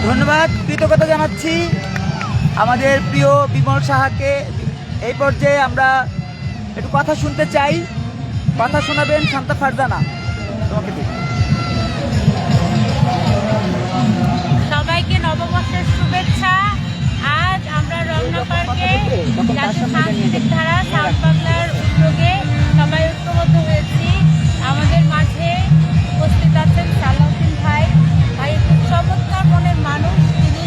ধন্যবাদ, কৃতজ্ঞতা জানাচ্ছি আমাদের প্রিয় বিমল সাহাকে। এই পর্যায়ে আমরা একটু কথা শুনতে চাই। কথা শোনাবেন শান্তা ফারজানা। তোমাকে দিই। সবাইকে নববর্ষের শুভেচ্ছা। আজ আমরা রমনা পার্কে জাতীয় সাংস্কৃতিক ধারা সাউথ বাংলার উদ্যোগে সবাই ঐক্যবদ্ধ হয়েছি। আমাদের মাঝে উপস্থিত আছেন সালাউদ্দিন ভাই। ভাই খুব চমৎকার মনের মানুষ, তিনি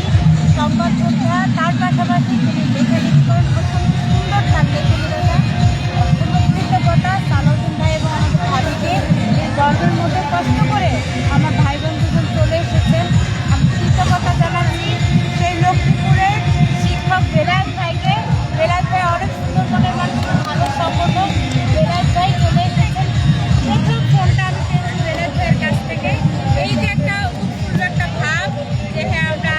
সংবাদ যোদ্ধা, তার পাশাপাশি তিনি লেখালেখি করেন, অত্যন্ত সুন্দর তার লেখালেখিটা। কৃতজ্ঞতা সালাউদ্দিন ভাই এবং আমাদের ভাবিকে এই গর্বের মধ্যে কষ্ট করে আমার ভাই বোন দুজন চলে এসেছেন। আমি কৃতজ্ঞতা জানাচ্ছি সেই লক্ষ্মীপুরের শিক্ষক বেলায়েত ভাইকে। বেলায়েত ভাই অনেক সুন্দর মনের মানুষ, ভালো সংগঠক। বেলায়েত ভাই চলে এসেছেন, প্রথম ফোনটা আমি পেয়েছি বেলায়েত ভাইয়ের কাছ থেকে। এই যে একটা উৎফুল্ল একটা ভাব যে হ্যাঁ আমরা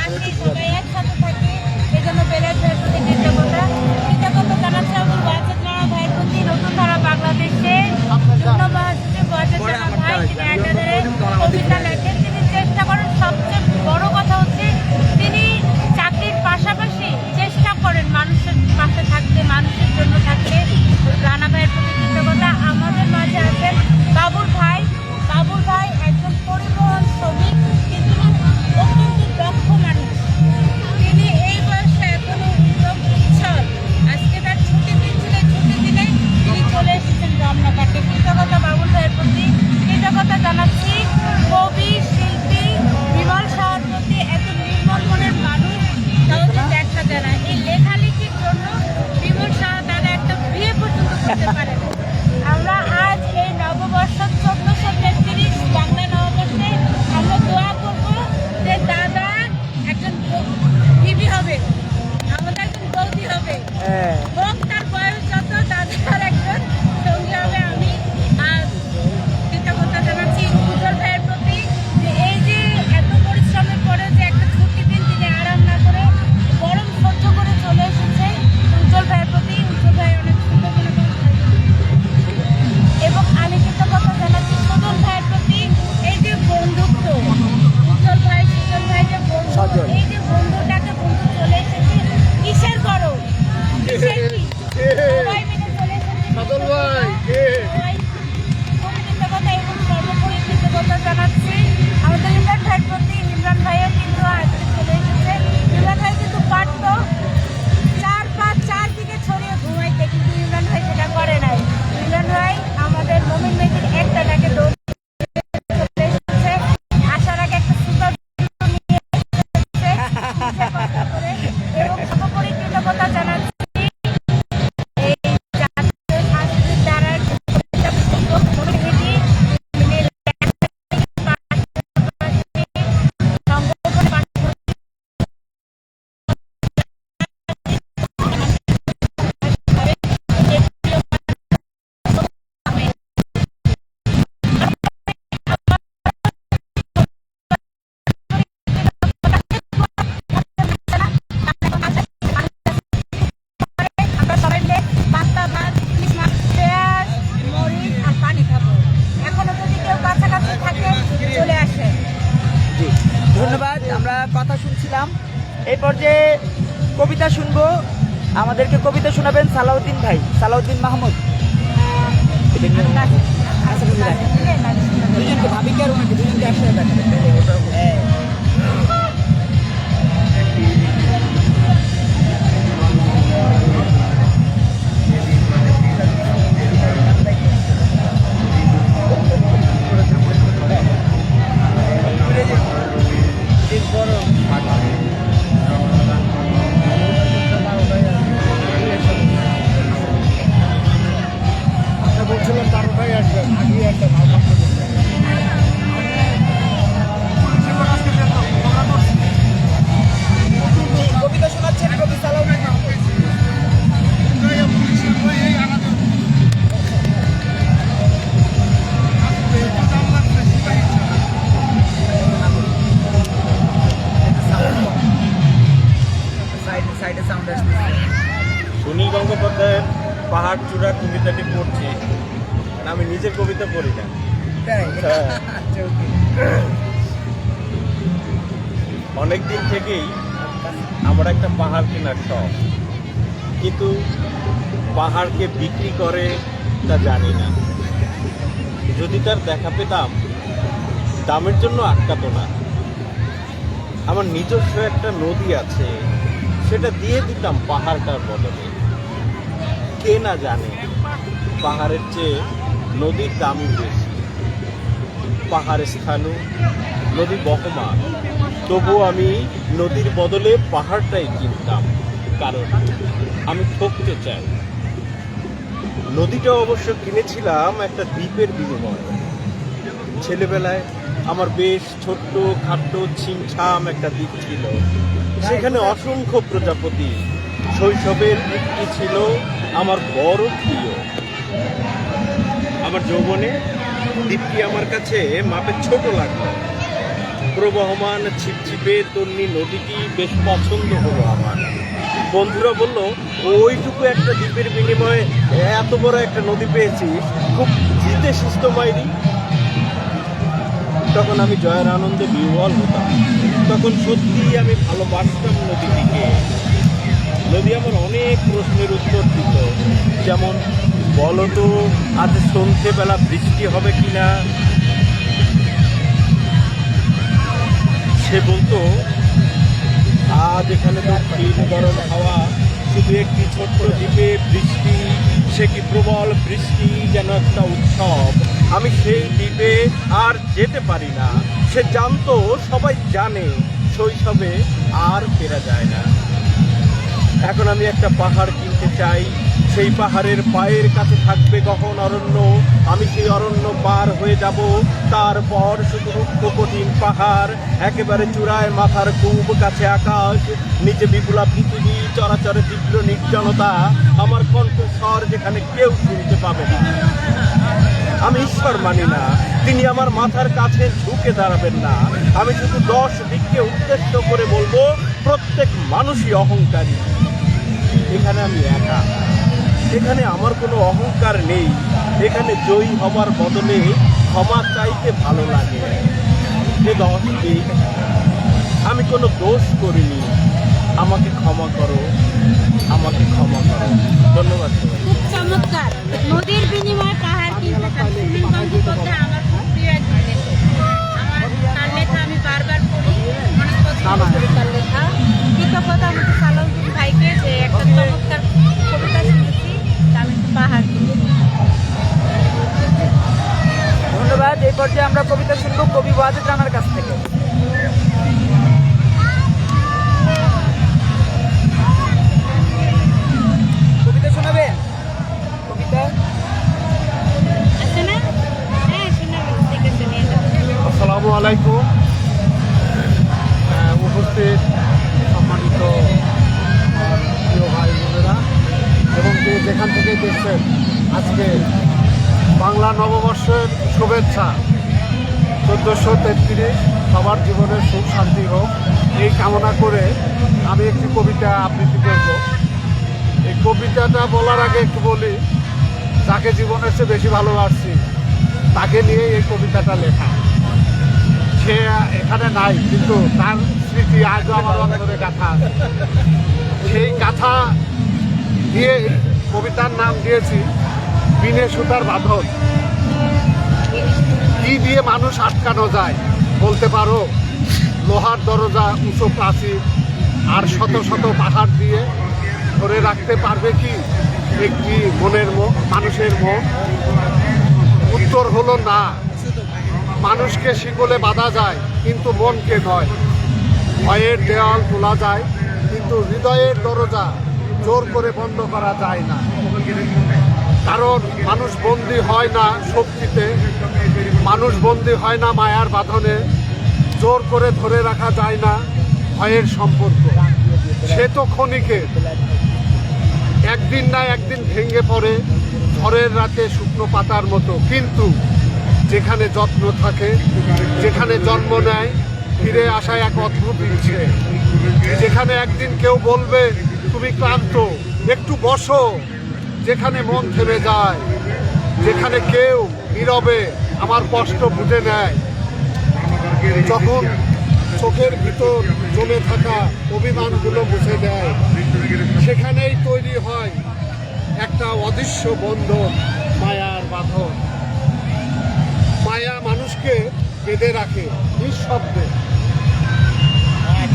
আসি, সবাই একসাথে থাকি, এই জন্য বেলায়েত ভাইয়ের প্রতি কৃতজ্ঞতা জানাচ্ছি। আমার ওয়াজেদ নানা ভাইয়ের প্রতি, নতুন ধারা বাংলাদেশে ধন্যবাদ। ওয়াজেদ নানা ভাই তিনি একাধারে কবিতা লেখেন, তিনি চেষ্টা করেন। সবচেয়ে বড় কথা হচ্ছে তিনি চাকরির পাশাপাশি চেষ্টা করেন মানুষের পাশে থাকতে, মানুষের জন্য থাকতে। রানা ভাইয়ের প্রতি কৃতজ্ঞতা। আমাদের মাঝে আছেন বাবুল ভাই। বাবুল ভাই একজন পরিবহন শ্রমিক, কিন্তু অত্যন্ত দক্ষ মানুষ। তিনি এই বয়সে এখনো উদ্যোগ উচ্ছল। আজকে তার ছুটির দিন ছিল, ছুটির দিনে তিনি চলে এসেছেন রমনা পার্কে। কৃতজ্ঞতা বাবুল ভাইয়ের প্রতি। কৃতজ্ঞতা জানাচ্ছি কবি শিল্পী বিমল সাহার প্রতি। এত নির্মল মনের মানুষ কাউকে দেখা যায় না। এই লেখালেখির জন্য বিমল সাহা দাদা একটা বিয়ে পর্যন্ত করতে পারে না। আমরা আজ এই নববর্ষ 1433 বাংলা নববর্ষে আমরা দোয়া করব যে দাদা একজন বিবি হবে, আমাদের একজন বৌদি হবে, হোক তার বয়স যত, দাদার একজন সঙ্গী হবে। আমি আর কৃতজ্ঞতা জানাচ্ছি উজ্জ্বল ভাইয়ের প্রতি, যে এই যে এত পরিশ্রমের পরে যে একটা ছুটির দিন তিনি আরাম না করে গরম সহ্য করে চলে এসেছে। উজ্জ্বল ভাইয়ের প্রতি, উজ্জ্বল ভাই অনেক সুন্দর করে। এবং আমি কৃতজ্ঞতা জানাচ্ছি সুজন ভাইয়ের প্রতি। এই যে বন্ধুত্ব, উজ্জ্বল ভাই সুজন ভাই যে বন্ধু, এই যে বন্ধুটাকে বন্ধু চলে এসেছে কিসের গরম, কিসের কি, সবাই মিলে চলে এসেছে। কৃতজ্ঞতা এবং সর্বোপরি কৃতজ্ঞতা জানাচ্ছি আমাদের ইমরান ভাইয়ের প্রতি। ইমরান ভাইও কিন্তু আজকে চলে এসেছে। ইমরান ভাই কিন্তু পারত 4-5 চারদিকে ছড়িয়ে ঘুমাইতে, কিন্তু ইমরান ভাই সেটা করে নাই। ইমরান ভাই আমাদের মোমিন মেয়েদের একটাকে দৌড় চলে এসেছে, আসার আগে একটা সুন্দর নিয়ে এসেছে এবং সর্বোপরি কৃতজ্ঞতা জানাচ্ছি এই জাতীয় সাংস্কৃতিক ধারার ধন্যবাদ। আমরা কথা শুনছিলাম, এই পর্যায়ে কবিতা শুনবো। আমাদেরকে কবিতা শোনাবেন সালাউদ্দিন ভাই, সালাউদ্দিন মাহমুদ। দুজনকে ভাবিকে আর ওনাকে দুজনকে একসাথে দেখাবেন। বলছিলাম তারটাই আসবেন, আগে একটা ভাব কবিতা শোনাচ্ছেন কবি সালাউদ্দিন মাহমুদ। সুনীল গঙ্গোপাধ্যায়ের পাহাড় চূড়া কবিতাটি পড়ছি, আমি নিজে কবিতা পড়ি না। অনেক দিন থেকেই আমার একটা পাহাড় কেনার শখ, কিন্তু পাহাড়কে বিক্রি করে তা জানি না। যদি তার দেখা পেতাম, দামের জন্য আটকাতো না। আমার নিজস্ব একটা নদী আছে, সেটা দিয়ে দিতাম পাহাড়টার বদলে। কে না জানে পাহাড়ের চেয়ে নদীর দামই বেশি। পাহাড় স্থানু, নদী বহমান, তবু আমি নদীর বদলে পাহাড়টাই কিনতাম, কারণ আমি ঠকতে চাই। নদীটা অবশ্য কিনেছিলাম একটা দ্বীপের বিনিময়ে। ছেলেবেলায় আমার বেশ ছোট্ট খাট্ট ছিমছাম একটা দ্বীপ ছিল, সেখানে অসংখ্য প্রজাপতি। শৈশবের দ্বীপটি ছিল আমার বড় প্রিয়। আমার যৌবনে দ্বীপটি আমার কাছে মাপে ছোট লাগলো। প্রবহমান ছিপছিপে তন্নি নদীটি বেশ পছন্দ হলো আমার। বন্ধুরা বলল, ওইটুকু একটা দ্বীপের বিনিময়ে এত বড় একটা নদী পেয়েছিস, খুব জিতে সুস্থ মাইরি। তখন আমি জয়ের আনন্দে বিহ্বল হতাম। তখন সত্যিই আমি ভালোবাসতাম নদীটিকে। নদী আমার অনেক প্রশ্নের উত্তর দিত, যেমন বলো তো আজ সন্ধ্যেবেলা বৃষ্টি হবে কিনা। সে বলতো, আজ এখানে তো ক্ষীণ গরম হাওয়া, শুধু একটি ছোট্ট দ্বীপে বৃষ্টি, সে কি প্রবল বৃষ্টি, যেন একটা উৎসব। আমি সেই দ্বীপে আর যেতে পারি না। সে জানতো, সবাই জানে, শৈশবে আর ফেরা যায় না। এখন আমি একটা পাহাড় কিনতে চাই। সেই পাহাড়ের পায়ের কাছে থাকবে গহন অরণ্য। আমি সেই অরণ্য পার হয়ে যাব। তারপর শুধু রুক্ষ কঠিন পাহাড়, একেবারে চূড়ায় মাথার খুব কাছে আকাশ, নিচে বিপুলা পৃথিবী, চরাচরে তীব্র নির্জনতা, আমার কণ্ঠস্বর যেখানে কেউ শুনতে পাবে না। আমি ঈশ্বর মানি না, তিনি আমার মাথার কাছে ঝুঁকে দাঁড়াবেন না। আমি শুধু 10 দিককে উদ্দেশ্য করে বলবো, প্রত্যেক মানুষই অহংকারী। এখানে আমি একা, এখানে আমার কোনো অহংকার নেই। এখানে জয়ী হবার বদলে ক্ষমা চাইতে ভালো লাগে। যে 10 দিক, আমি কোনো দোষ করিনি, আমাকে ক্ষমা করো, আমাকে ক্ষমা করো। ধন্যবাদ। খুব চমৎকার। নদীর বিনিময়ে পাহাড় কিনতে চান, সুনীল গঙ্গোপাধ্যায় আমার খুব প্রিয় একজন লেখক। আমার তার লেখা আমি বারবার পড়ি, অনেক পছন্দ করি তার লেখা। কৃতজ্ঞতা আমাকে সালাউদ্দিন ভাইকে যে একটা চমৎকার কবিতা শুনেছি, তা আমি একটু পাহাড় কিনছি। ধন্যবাদ। এই পর্যায়ে আমরা কবিতা শুনবো কবি ওয়াজেদ রানার কাছ থেকে। কবিতা শোনাবেন? কবিতা আছে না? হ্যাঁ, শোনাবেন, ঠিক আছে, নিয়ে যাবেন। আসসালামু আলাইকুম। উপস্থিত সম্মানিত আমার প্রিয় ভাই বোনেরা, এবং যে যেখান থেকে দেখছেন, আজকে বাংলা নববর্ষের শুভেচ্ছা। 1433 সবার জীবনে সুখ শান্তি হোক, এই কামনা করে আমি একটি কবিতা আবৃত্তি করব। এই কবিতাটা বলার আগে একটু বলি, যাকে জীবনের চেয়ে বেশি ভালোবাসছি তাকে নিয়ে এই কবিতাটা লেখা। সে এখানে নাই, কিন্তু তার স্মৃতি আজও আমার অন্তরে গাথা আছে। সেই গাথা দিয়ে কবিতার নাম দিয়েছি বিনে সুতার বাঁধন। কি দিয়ে মানুষ আটকানো যায় বলতে পারো? লোহার দরজা, উঁচু প্রাচীর আর শত শত পাহাড় দিয়ে ধরে রাখতে পারবে কি একটি মনের মানুষের মন? উত্তর হলো না। মানুষকে শিকলে বাঁধা যায়, কিন্তু মনকে নয়। ভয়ের দেওয়াল তোলা যায়, কিন্তু হৃদয়ের দরজা জোর করে বন্ধ করা যায় না। কারণ মানুষ বন্দী হয় না শক্তিতে, মানুষ বন্দী হয় না মায়ার বাঁধনে, জোর করে ধরে রাখা যায় না ভয়ের সম্পর্ক। সে তো ক্ষণিকের, একদিন না একদিন ভেঙে পড়ে ঝড়ের রাতে শুকনো পাতার মতো। কিন্তু যেখানে যত্ন থাকে, যেখানে জন্ম নেয়, ফিরে আসায় এক অদ্ভুত ইচ্ছে। যেখানে একদিন কেউ বলবে তুমি ক্লান্ত, একটু বসো, যেখানে মন থেমে যায়, যেখানে কেউ নীরবে আমার কষ্ট বুঝে নেয়। যখন চোখের ভিতর জমে থাকা অভিমানগুলো মুছে দেয়। সেখানেই তৈরি হয় একটা অদৃশ্য বন্ধন, মায়ার বাঁধন। মায়া মানুষকে বেঁধে রাখে নিঃশব্দে।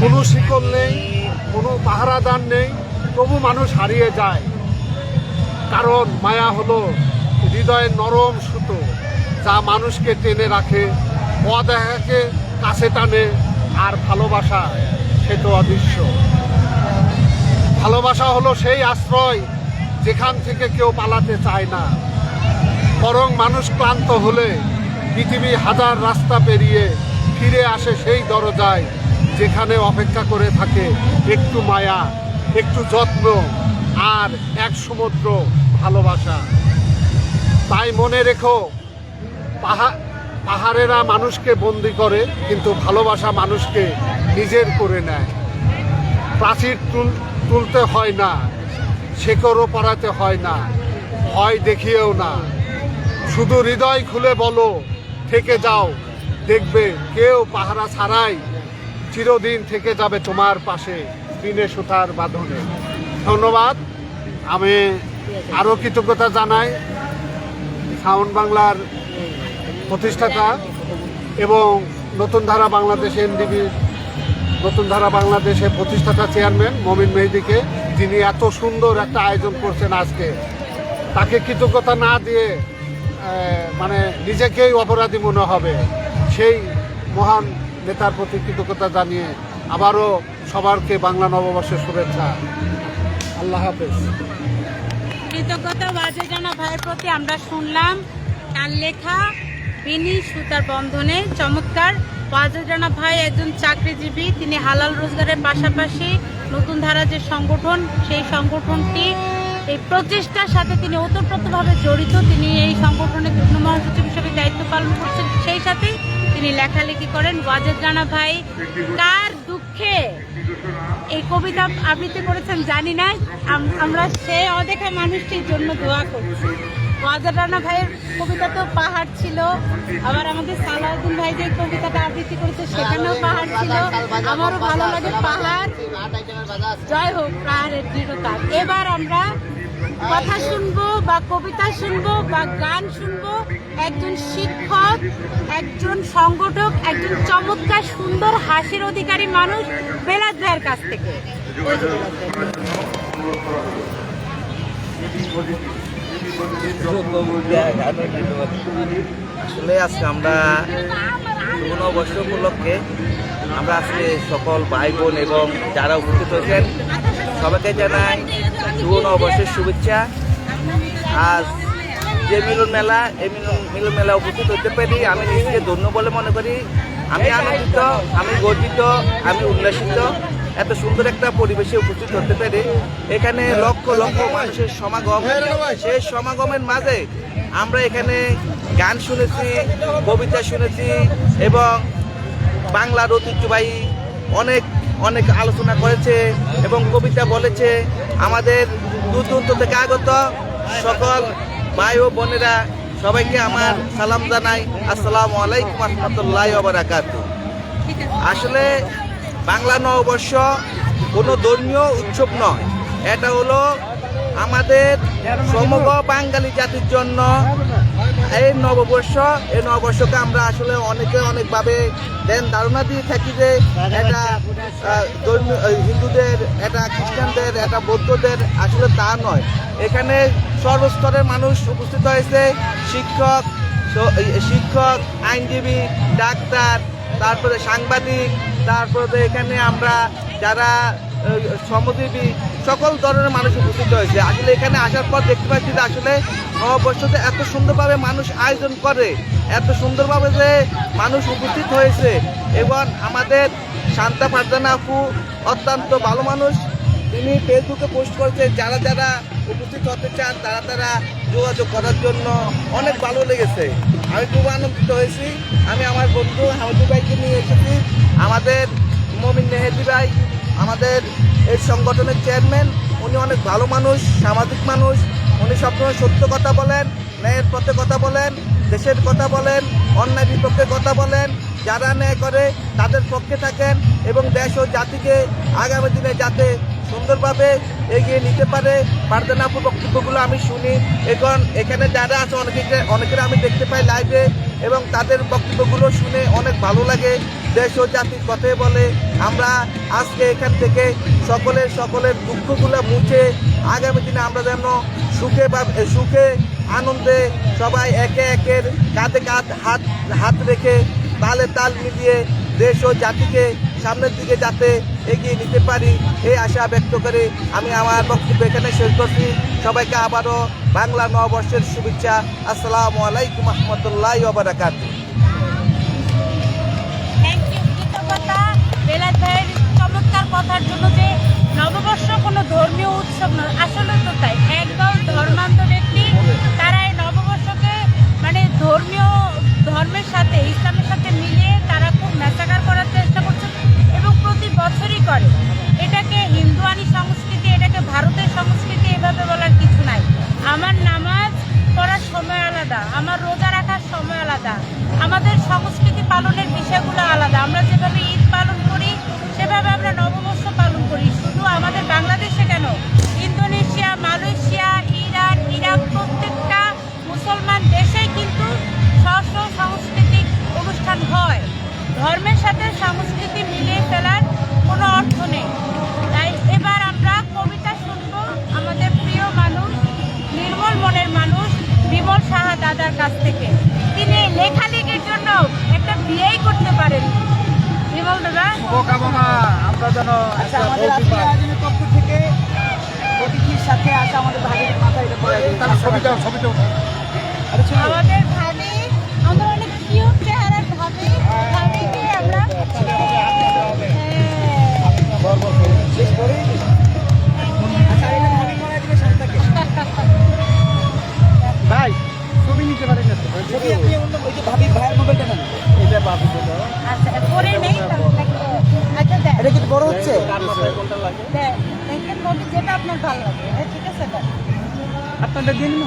কোনো শিকল নেই, কোনো পাহারাদার নেই, তবু মানুষ হারিয়ে যায়। কারণ মায়া হলো হৃদয়ের নরম সুতো, যা মানুষকে টেনে রাখে, অদেখাকে কাছে টানে। আর ভালোবাসা সে তো অদৃশ্য। ভালোবাসা হলো সেই আশ্রয় যেখান থেকে কেউ পালাতে চায় না, বরং মানুষ ক্লান্ত হলে পৃথিবী হাজার রাস্তা পেরিয়ে ফিরে আসে সেই দরজায়, যেখানে অপেক্ষা করে থাকে একটু মায়া, একটু যত্ন আর এক সমুদ্র ভালোবাসা। তাই মনে রেখো, পাহাড়েরা মানুষকে বন্দি করে, কিন্তু ভালোবাসা মানুষকে নিজের করে নেয়। প্রাচীর তুলতে হয় না, শেকড়ও পরাতে হয় না, ভয় দেখিয়েও না। শুধু হৃদয় খুলে বলো, থেকে যাও, দেখবে কেউ পাহারা ছাড়াই চিরদিন থেকে যাবে তোমার পাশে বিনে সুতার বাঁধনে। ধন্যবাদ। আমি আরও কৃতজ্ঞতা জানাই সাউন্ড বাংলার প্রতিষ্ঠাতা এবং নতুন ধারা বাংলাদেশ এনডিবি নতুন ধারা বাংলাদেশের প্রতিষ্ঠাতা চেয়ারম্যান মমিন মেহেদীকে, যিনি এত সুন্দর একটা আয়োজন করছেন আজকে। তাকে কৃতজ্ঞতা না দিয়ে মানে নিজেকেই অপরাধী মনে হবে। সেই মহান নেতার প্রতি কৃতজ্ঞতা জানিয়ে আবারও সবারকে বাংলা নববর্ষের শুভেচ্ছা। আল্লাহ হাফেজ। কৃতজ্ঞতা ওয়াজেদ রানা ভাইয়ের প্রতি আমরা শুনলাম তার লেখা বিনি সুতার বন্ধনে। চমৎকার। ওয়াজেদ রানা ভাই একজন চাকরিজীবী, তিনি হালাল রোজগারের পাশাপাশি নতুন ধারা যে সংগঠন, সেই সংগঠনটি এই প্রচেষ্টার সাথে তিনি ওতপ্রোতভাবে জড়িত। তিনি এই সংগঠনের যুগ্ম মহাসচিব হিসেবে দায়িত্ব পালন করছেন, সেই সাথে তিনি লেখালেখি করেন। ওয়াজেদ রানা ভাই কার দুঃখে এই কবিতা আবৃত্তি করেছেন জানি না, আমরা সে অদেখা মানুষটির জন্য দোয়া করছি। ওয়াজেদ রানা ভাইয়ের কবিতা তো পাহাড় ছিল, আবার আমাদের সালাউদ্দিন ভাই যে কবিতাটা আবৃত্তি করেছে সেখানেও পাহাড় ছিল। আমারও ভালো লাগে পাহাড়। জয় হোক পাহাড়ের দৃঢ়তা। এবার আমরা কথা শুনবো বা কবিতা শুনবো বা গান শুনবো একজন শিক্ষক, একজন সংগঠক, একজন চমৎকার সুন্দর হাসির অধিকারী মানুষ বেলাত ভাইয়ের কাছ থেকে। আসলে আজকে আমরা নববর্ষ উপলক্ষে আমরা আজকে সকল ভাই বোন এবং যারা উপস্থিত হয়েছেন সবাইকে জানাই শুভ নববর্ষের শুভেচ্ছা। আজ যে মিলন মেলা, এই মিলন মেলা উপস্থিত হতে পারি আমি নিজেকে ধন্য বলে মনে করি। আমি আনন্দিত, আমি গর্বিত, আমি উল্লাসিত এত সুন্দর একটা পরিবেশে উপস্থিত হতে পেরে। এখানে লক্ষ লক্ষ মানুষের সমাগম, সেই সমাগমের মাঝে আমরা এখানে গান শুনেছি, কবিতা শুনেছি এবং বাংলার ঐতিহ্যবাহী অনেক অনেক আলোচনা করেছে এবং কবিতা বলেছে। আমাদের দূর দূরান্ত থেকে আগত সকল ভাই ও বোনেরা সবাইকে আমার সালাম জানাই। আসসালামু আলাইকুম রহমতুল্লাহি ওয়া বারাকাতুহু। আসলে বাংলা নববর্ষ কোনো ধর্মীয় উৎসব নয়, এটা হলো আমাদের সমগ্র বাঙালি জাতির জন্য এই নববর্ষ। এই নববর্ষকে আমরা আসলে অনেকে অনেকভাবে দেন ধারণা দিয়ে থাকি যে এটা ধর্মীয় হিন্দুদের, এটা খ্রিস্টানদের, এটা বৌদ্ধদের। আসলে তা নয়। এখানে সর্বস্তরের মানুষ উপস্থিত হয়েছে, শিক্ষক, আইনজীবী, ডাক্তার, তারপরে সাংবাদিক, তারপরে এখানে আমরা যারা শ্রমজীবী, সকল ধরনের মানুষ উপস্থিত হয়েছে। আসলে এখানে আসার পর দেখতে পাচ্ছি যে আসলে নববর্ষতে এত সুন্দরভাবে মানুষ আয়োজন করে, এত সুন্দরভাবে যে মানুষ উপস্থিত হয়েছে। এবং আমাদের শান্তা ফারজানা আপু অত্যন্ত ভালো মানুষ, তিনি ফেসবুকে পোস্ট করেছে যারা যারা উপস্থিত হতে চান তারা যোগাযোগ করার জন্য। অনেক ভালো লেগেছে, আমি খুব আনন্দিত হয়েছি। আমি আমার বন্ধু হামিদুল ভাইকে নিয়ে এসেছি। আমাদের মমিন মেহেদী ভাই আমাদের এই সংগঠনের চেয়ারম্যান, উনি অনেক ভালো মানুষ, সামাজিক মানুষ। উনি সবসময় সত্য কথা বলেন, ন্যায়ের পথে কথা বলেন, দেশের কথা বলেন, অন্যায় বিপক্ষে কথা বলেন। যারা ন্যায় করে তাদের পক্ষে থাকেন এবং দেশ ও জাতিকে আগামী দিনে যাতে সুন্দরভাবে এগিয়ে নিতে পারে। ফারজানা আপুর বক্তব্যগুলো আমি শুনি, এখন এখানে যারা আছে অনেকের আমি দেখতে পাই লাইভে, এবং তাদের বক্তব্যগুলো শুনে অনেক ভালো লাগে। দেশ ও জাতির কথাই বলে। আমরা আজকে এখান থেকে সকলের দুঃখগুলো মুছে আগামী দিনে আমরা যেন সুখে আনন্দে সবাই একের কাঁধে কাঁধ হাত রেখে তালে তাল মিলিয়ে দেশ ও জাতিকে সামনের দিকে যাতে এগিয়ে নিতে পারি, এই আশা ব্যক্ত করে আমি আমার বক্তব্য এখানে শেষ করছি। সবাইকে আবারও বাংলা নববর্ষের শুভেচ্ছা। আসসালামু আলাইকুম রহমতুল্লাহি ওয়া বারাকাতুহু। থ্যাংক ইউ, কৃতজ্ঞতা বেলায়েত ভাইয়ের চমৎকার কথার জন্য, যে নববর্ষ কোনো ধর্মীয় উৎসব নয়। আসলে তো তাই, একদল ধর্মান্ধ ব্যক্তি তারা এই নববর্ষকে মানে ধর্মের সাথে, ইসলামের সাথে মিলিয়ে তারা খুব ম্যাসাকার করার চেষ্টা করছে এবং প্রতি বছরই করে। এটাকে হিন্দুয়ানি সংস্কৃতি, এটাকে ভারতের সংস্কৃতি এভাবে বলার কিছু নাই। আমার নামাজ পড়ার সময় আলাদা, আমার রোজা রাখার সময় আলাদা, আমাদের সংস্কৃতি পালনের বিষয়গুলো আলাদা। আমরা যেভাবে ঈদ পালন করি সেভাবে আমরা নববর্ষ পালন করি। শুধু আমাদের বাংলাদেশে কেন, ইন্দোনেশিয়া, মালয়েশিয়া, ইরান, ইরাক প্রত্যেকটা মুসলমান দেশেই কিন্তু স্ব সাংস্কৃতিক অনুষ্ঠান হয়। ধর্মের সাথে সংস্কৃতি মিলিয়ে ফেলার কোনো অর্থ নেই। তাই এবার আমরা কবিতা শুনবো আমাদের প্রিয় মানুষ, নির্মল মনের মানুষ বিমল সাহা দাদার কাছ থেকে। তিনি লেখালেখির জন্য একটা বিয়েই করতে পারেন। বিমল দাদা, আচ্ছা, আমাদের আজকের আয়োজনের পক্ষ থেকে অতিথির সাথে আসা আমাদের ভাবির মাথায় এটা পড়ে দিই। আমাদের ভাবি, আমাদের অনেক কিউট চেহারার ভাবি, ভাবিকে আমরা শেষ করেই দিই। আচ্ছা, এটা ভাবি পড়ায় দিবে শান্তাকে। ভাই ছবি নিতে পারেন না তো? ছবি আপনি ওই যে ভাইয়ের মোবাইলটা নেন। এটা বাবু তো আচ্ছা পরে নেই তো। আচ্ছা দেখ, এটা কি বড় হচ্ছে? দেখেন মোদি যেটা আপনার ভালো লাগে। ঠিক আছে দেখ, আপনাদের দিয়ে নিন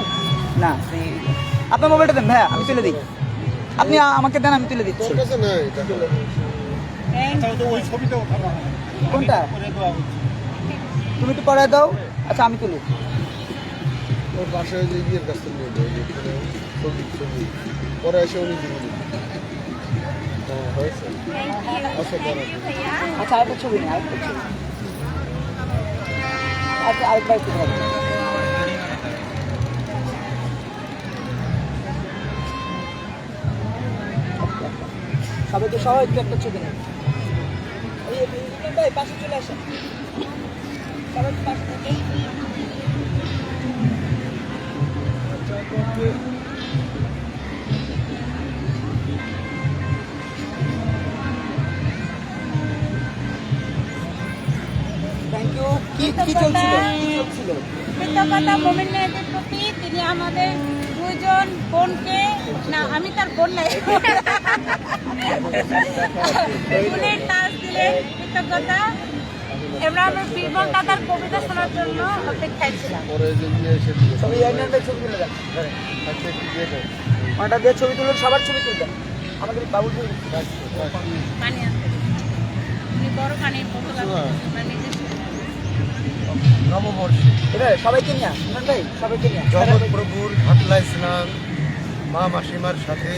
না, আপনার মোবাইলটা দেন ভাইয়া, আমি তুলে দিই। আপনি আমাকে দেন, আমি তুলে দিচ্ছি। ওই ছবিটা ওঠানো হয়। কোনটা? তুমি একটু পড়ায় দাও। আচ্ছা, আমি তুলি। ওর বাসায় যে ইয়ের কাছ থেকে নিয়ে যায়, ছবি পরে এসে উনি দিবেন। হয়েছে। আচ্ছা, আরেকটা ছবি নেই, আরেকটা ছবি। আচ্ছা, আরেকবার একটু হবে। সবাই একটু একটা ছবি নেই। ভাই পাশে চলে আসেন। সবাই একটু পাশে থাকেন। Thank you. কি চলছিল? কৃতজ্ঞতা মোমিন মেয়েদের প্রতি। তিনি আমাদের দুইজন বোনকে, না আমি তার বোন নাই, ফুলের তাজ দিলেন। কৃতজ্ঞতা। আমরা আমার বিমল দাদার কবিতা শোনার জন্য অপেক্ষায় ছিলাম। পরে যে ইয়ে এসে দিবে। ছবি ছবি তুলে দেন। আচ্ছা, একটু দিয়ে দাও। ওটা দিয়ে ছবি তুলুন, সবার ছবি তুলবেন। আমাদের বাবুর ছবি। পানি আনতে, উনি বড় পানির বোতল আনতে নিজস্ব। নববর্ষে এটা সবাইকে নিয়ে শুনুন ভাই, সবাইকে নিয়ে। জগৎ প্রভুর ঘাটলায় স্নান, মা মাসিমার সাথে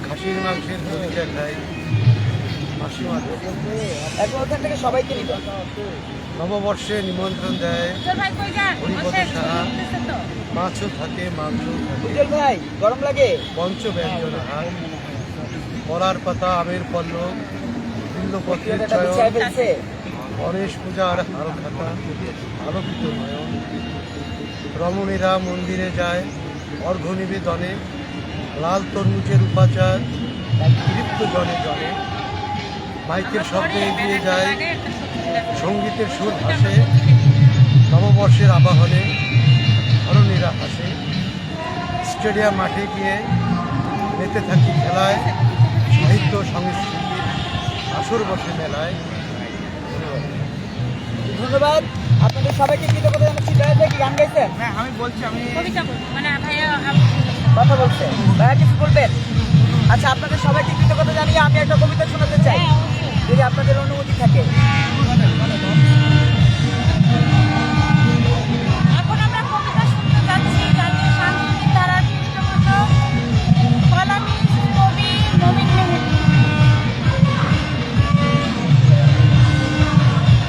খাসির মাংসের ভূমিকা খাই মাসিমা। এখন ওখান থেকে সবাইকে নিবে। নববর্ষে নিমন্ত্রণ দেয় উজ্জ্বল ভাই কই যান? হরিপদ বসে সাহা। শুনতেছে তো? মাছও থাকে, মাংসও থাকে, উজ্জ্বল ভাই গরম লাগে? পঞ্চব্যঞ্জন হাত, কলার পাতা, আমের পল্লব, বিল্লপত্রের এটা বিছায় চয়ন, ফেলছে। গণেশ পূজার হালখাতা, আলোকিত নয়ন। রমণীরা মন্দিরে যায় অর্ঘ্য নিবেদনে, লাল তরমুজের উপাচার তৃপ্ত জনে জনে। মাইকের শব্দে এগিয়ে যায়, সঙ্গীতের সুর ভাসে, নববর্ষের আবাহনে ধরণীরা হাসে। স্টেডিয়াম মাঠে গিয়ে মেতে থাকি খেলায়, সাহিত্য সংস্কৃতির আসর বসে মেলায়। ধন্যবাদ আপনাদের সবাইকে। কৃতজ্ঞতা জানাচ্ছি। ভাইয়া কি গান গাইছেন? কবিতা বল, মানে ভাইয়া কথা বলছে ভাইয়া, কিছু বলবেন? আচ্ছা, আপনাদের সবাইকে কৃতজ্ঞতা জানিয়ে আমি একটা কবিতা শোনাতে চাই, হ্যাঁ, অবশ্যই। যদি আপনাদের অনুমতি থাকে। এখন আমরা কবিতা শুনতে যাচ্ছি জাতীয় সাংস্কৃতিক ধারার পৃষ্ঠপোষক কলামিস্ট কবি মমিন মেহেদী।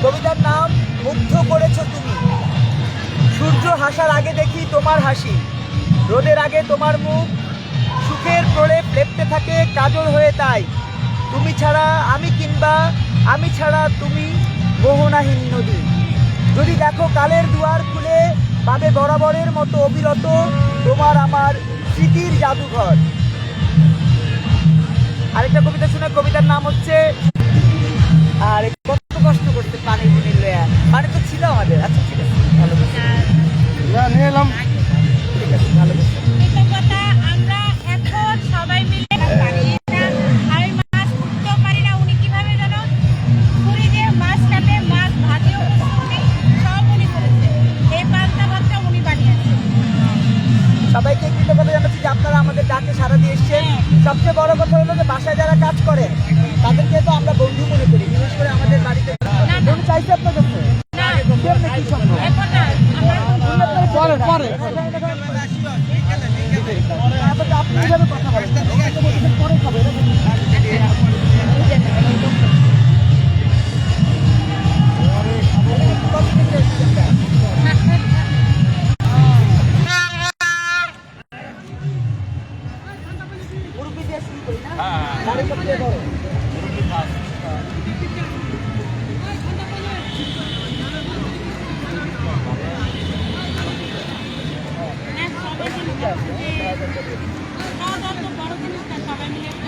কবিতার নাম মুগ্ধ করেছো তুমি। সূর্য হাসার আগে দেখি তোমার হাসি, রোদের আগে তোমার মুখ, সুখের প্রলেপ লেপতে থাকে কাজল হয়ে তাই। তুমি ছাড়া আমি কিংবা আমি ছাড়া তুমি মোহনাহীন নদী। যদি দেখো কালের দুয়ার খুলে পাবে বরাবরের মতো অবিরত তোমার আমার স্মৃতির জাদুঘর। আরেকটা কবিতা শুনে, কবিতার নাম হচ্ছে আর কত কষ্ট করতে পানির বুনির লয়া, মানে তো ছিল আমাদের। আচ্ছা ঠিক আছে, ভালো কথা, নিয়ে এলাম। ঠিক আছে, ভালো কথা। কৃতজ্ঞতা আমরা এখন সবাই মিলে পারি না। আমি মাছ উঠতেও পারি না, উনি কিভাবে যেন ছুরি দিয়ে মাছ কাটে, মাছ ভাজিও করছে উনি, সব উনি করেছে। এই পান্তা ভাতটা উনি বানিয়েছে। সবাইকে কৃতজ্ঞতা জানাচ্ছি যে আপনারা আমাদের ডাকে সাড়া দিয়ে এসছেন। সবচেয়ে বড় কথা হলো যে বাসায় যারা কাজ করে তাদেরকে তো আমরা বন্ধু মনে করি, বিশেষ করে আমাদের বাড়িতে বন্ধু চাইছে আপনার কাছে। না, কেমনে কি সম্ভব? এখন না, আমরা পরে পরে তারপরে আপনি কিভাবে কথা বলেন? পরে খাবো, এরকম মুরব্বি দিয়ে শুরু করি না? তারই সবচেয়ে বড়। সবাই মিলে খাওয়া দাওয়া তো বড় জিনিস না, সবাই মিলে একটু